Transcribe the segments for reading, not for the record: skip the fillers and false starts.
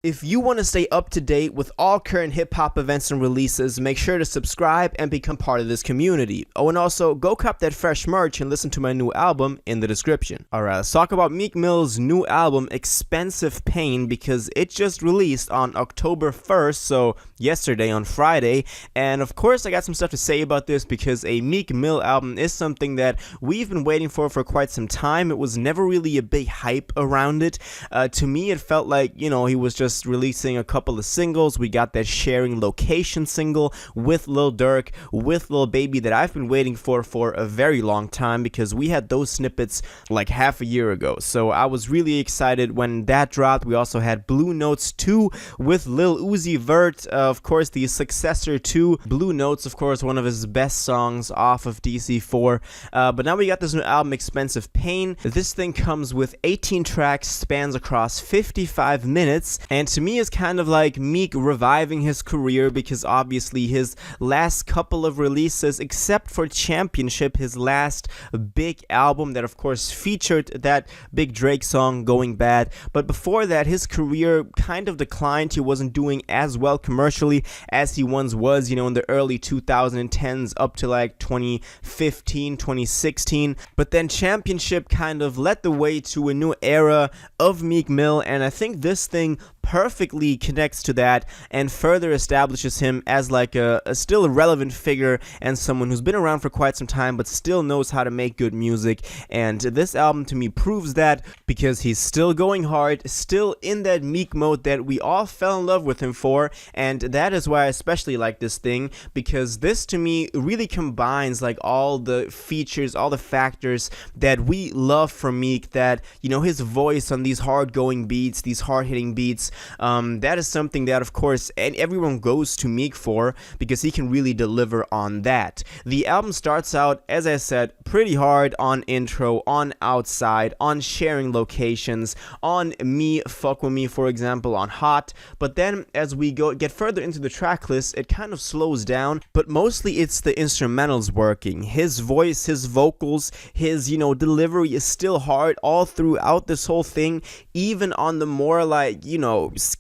If you want to stay up to date with all current hip-hop events and releases, make sure to subscribe and become part of this community. Oh, and also, go cop that fresh merch and listen to my new album in the description. Alright, let's talk about Meek Mill's new album, Expensive Pain, because it just released on October 1st, so yesterday on Friday. And of course, I got some stuff to say about this because a Meek Mill album is something that we've been waiting for quite some time. It was never really a big hype around it. To me, it felt like, he was just releasing a couple of singles. We got that Sharing Location single with Lil Durk, with Lil Baby that I've been waiting for a very long time because we had those snippets like half a year ago. So I was really excited when that dropped. We also had Blue Notes 2 with Lil Uzi Vert, of course the successor to Blue Notes, of course one of his best songs off of DC4. But now we got this new album, Expensive Pain. This thing comes with 18 tracks, spans across 55 minutes, and to me is kind of like Meek reviving his career because obviously his last couple of releases, except for Championship, his last big album that of course featured that big Drake song, Going Bad, but before that his career kind of declined. He wasn't doing as well commercially as he once was, in the early 2010s up to like 2015, 2016, but then Championship kind of led the way to a new era of Meek Mill, and I think this thing perfectly connects to that and further establishes him as like a still relevant figure and someone who's been around for quite some time but still knows how to make good music. And this album to me proves that because he's still going hard, still in that Meek mode that we all fell in love with him for, and that is why I especially like this thing, because this to me really combines like all the features, all the factors that we love from Meek, that his voice on these hard going beats, these hard hitting beats, that is something that of course everyone goes to Meek for because he can really deliver on that. The album starts out, as I said, pretty hard on intro, on Outside, on Sharing Locations, on Me, Fuck With Me, for example, on Hot, but then as we get further into the track list, it kind of slows down, but mostly it's the instrumentals working. His voice, his vocals, his delivery is still hard all throughout this whole thing, even on the more like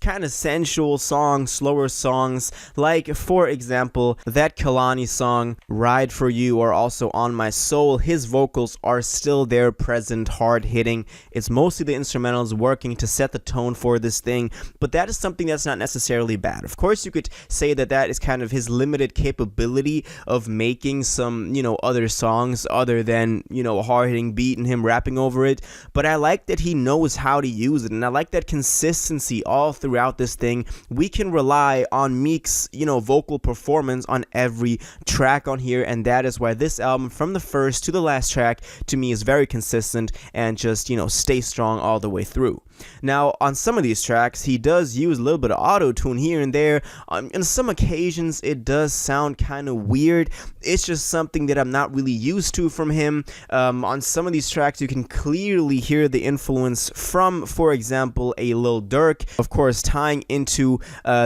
kind of sensual songs, slower songs, like for example that Kalani song Ride For You, or also On My Soul. His vocals are still there, present, hard hitting. It's mostly the instrumentals working to set the tone for this thing, but that is something that's not necessarily bad. Of course you could say that that is kind of his limited capability of making some other songs other than a hard hitting beat and him rapping over it, but I like that he knows how to use it, and I like that consistency all throughout this thing. We can rely on Meek's vocal performance on every track on here, and that is why this album from the first to the last track to me is very consistent and just stay strong all the way through. Now on some of these tracks he does use a little bit of auto-tune here and there. On some occasions it does sound kind of weird. It's just something that I'm not really used to from him. On some of these tracks you can clearly hear the influence from, for example, a Lil Durk, of course tying into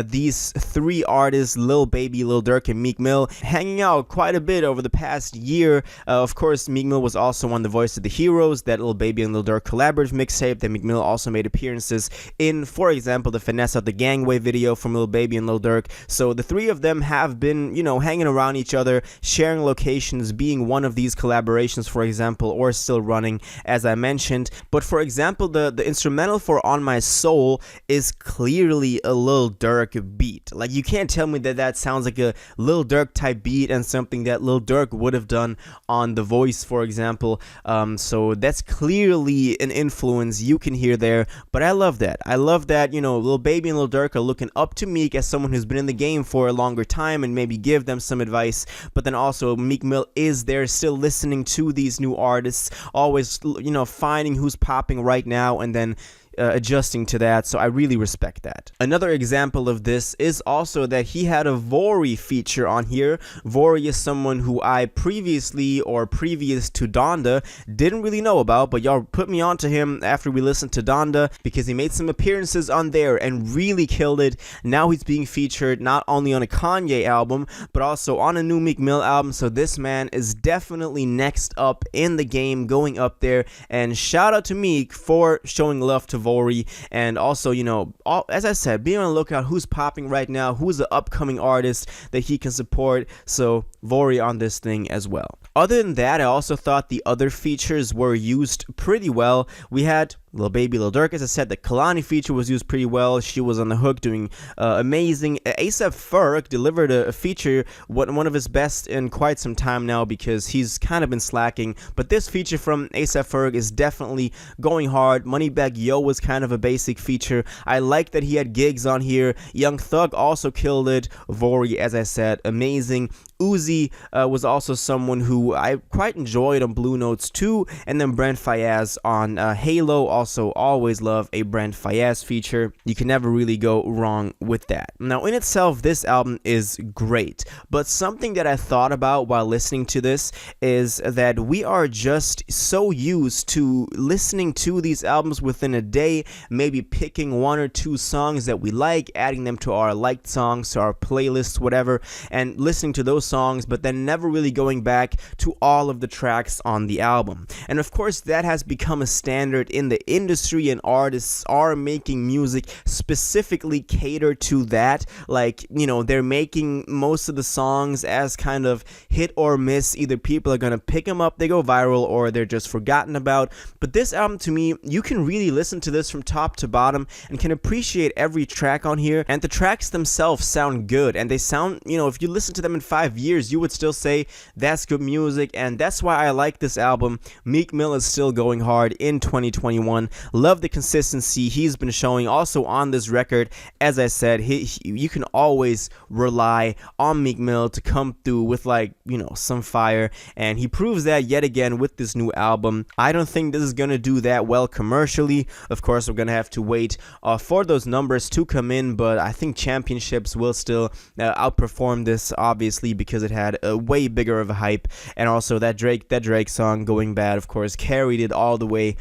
these three artists, Lil Baby, Lil Durk, and Meek Mill, hanging out quite a bit over the past year. Of course Meek Mill was also on The Voice of the Heroes, that Lil Baby and Lil Durk collaborative mixtape that Meek Mill also made appearances in, for example the Finesse of the Gangway video from Lil Baby and Lil Durk. So the three of them have been hanging around each other, Sharing Locations being one of these collaborations, for example, or still running as I mentioned. But for example the instrumental for On My Soul is clearly a Lil Durk beat. Like you can't tell me that that sounds like a Lil Durk type beat and something that Lil Durk would have done on The Voice, for example. So that's clearly an influence you can hear there, but I love that. I love that Lil Baby and Lil Durk are looking up to Meek as someone who's been in the game for a longer time and maybe give them some advice, but then also Meek Mill is there still listening to these new artists, always finding who's popping right now and then adjusting to that, so I really respect that. Another example of this is also that he had a Vori feature on here. Vori is someone who I previously, or previous to Donda, didn't really know about, but y'all put me onto him after we listened to Donda because he made some appearances on there and really killed it. Now he's being featured not only on a Kanye album, but also on a new Meek Mill album, so this man is definitely next up in the game, going up there, and shout out to Meek for showing love to Vori, and also, you know, as I said, be on the lookout who's popping right now, who's the upcoming artist that he can support. So Vori on this thing as well. Other than that, I also thought the other features were used pretty well. We had Lil Baby, Lil Durk, as I said, the Kalani feature was used pretty well. She was on the hook doing amazing. A$AP Ferg delivered a feature, one of his best in quite some time now, because he's kind of been slacking. But this feature from A$AP Ferg is definitely going hard. Moneybagg Yo was kind of a basic feature. I like that he had gigs on here. Young Thug also killed it. Vori, as I said, amazing. Uzi was also someone who I quite enjoyed on Blue Notes too, and then Brent Faiyaz on Halo. Also, always love a Brent Faiyaz feature. You can never really go wrong with that. Now, in itself, this album is great, but something that I thought about while listening to this is that we are just so used to listening to these albums within a day, maybe picking one or two songs that we like, adding them to our liked songs, to our playlists, whatever, and listening to those songs, but then never really going back to all of the tracks on the album. And of course, that has become a standard in the industry, and artists are making music specifically catered to that. Like, you know, they're making most of the songs as kind of hit or miss. Either people are gonna pick them up, they go viral, or they're just forgotten about. But this album, to me, you can really listen to this from top to bottom and can appreciate every track on here, and the tracks themselves sound good, and they sound, you know, if you listen to them in 5 years, you would still say that's good music. And that's why I like this album. Meek Mill is still going hard in 2021. Love the consistency he's been showing also on this record. As I said, you can always rely on Meek Mill to come through with, like, you know, some fire, and he proves that yet again with this new album. I don't think this is gonna do that well commercially. Of course, we're gonna have to wait for those numbers to come in, but I think Championships will still outperform this, obviously, because it had a way bigger of a hype. And also that Drake song, Going Bad, of course, carried it all the way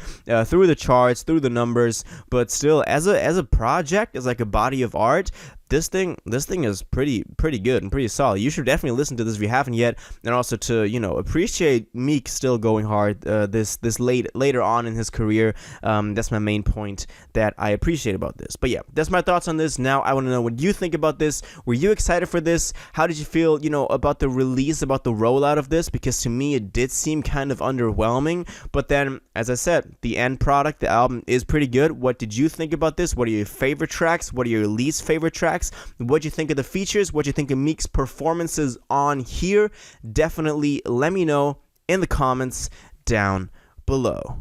through the charts, through the numbers. But still, as a project, as like a body of art, this thing is pretty good and pretty solid. You should definitely listen to this if you haven't yet, and also to, you know, appreciate Meek still going hard this later on in his career. That's my main point that I appreciate about this. But yeah, that's my thoughts on this. Now I want to know what you think about this. Were you excited for this? How did you feel, you know, about the release, about the rollout of this? Because to me it did seem kind of underwhelming, but then, as I said, the end product, the album, is pretty good. What did you think about this? What are your favorite tracks? What are your least favorite tracks? What do you think of the features? What do you think of Meek's performances on here? Definitely let me know in the comments down below.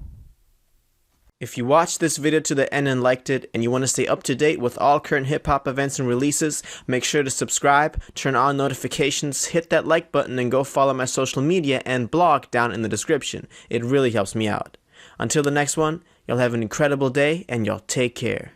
If you watched this video to the end and liked it, and you want to stay up to date with all current hip-hop events and releases, make sure to subscribe, turn on notifications, hit that like button, and go follow my social media and blog down in the description. It really helps me out. Until the next one, y'all have an incredible day, and y'all take care.